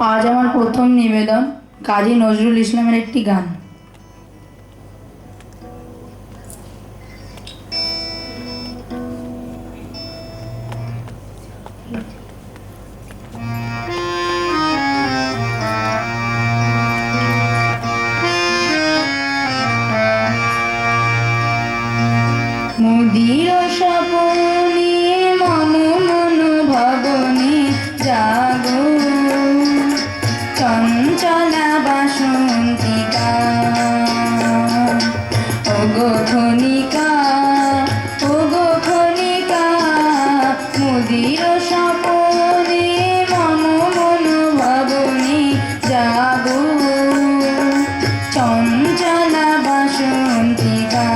আজ আমার প্রথম নিবেদন কাজী নজরুল ইসলামের একটি গান। মুদির স্বপনে মম মন ভবনে জাগো, চঞ্চলা বাসন্তিকা ওগো খনিকা, ওগো খনিকা। মুদির স্বপনে মম মন ভবনে জাগো, চঞ্চলা বাসন্তিকা।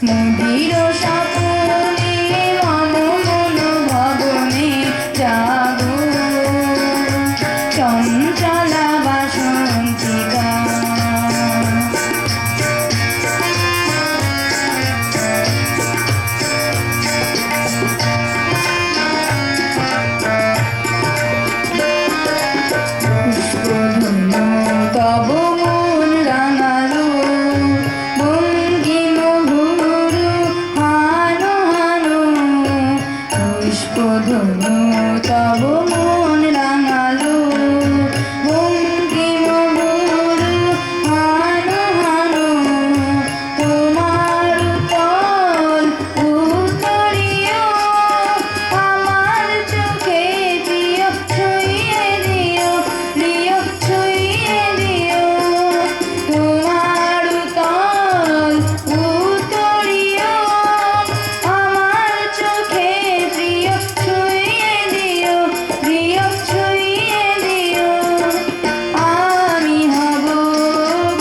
মুদির স্বপনে মম মন ভবনে জাগো, চঞ্চলা বাসন্তিকা। পুষ্পধনু তব মন রাঙালো, পুষ্পধনু তব মন রাঙালো, বঙ্কিম গুরু হানো হানো। তোমার তল উত্তরীয় আমার চোখে দিও, ছুঁয়ে দিও, দিও ছুঁয়ে দিও। তোমার তল উত্তরীয় আমার চোখে দিও, ছুঁয়ে দিও, দিও ছুঁয়ে দিও। আমি হব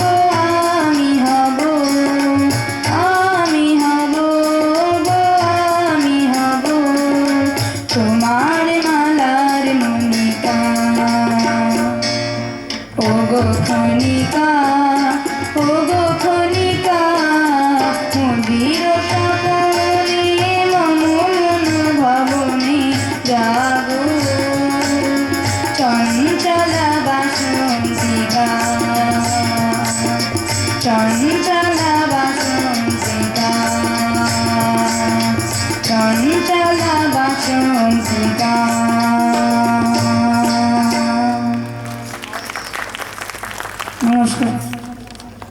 গো, আমি হব, আমি হব গো, আমি হব তোমার মালার মনিকা। ওগো খনিকা, ওগো খনিকা। মুদির স্বপনে মম মন ভবনে জাগো, চঞ্চলা বাসন্তিকা, চঞ্চলা বাসন্তিকা, চঞ্চলা বাসন্তিকা।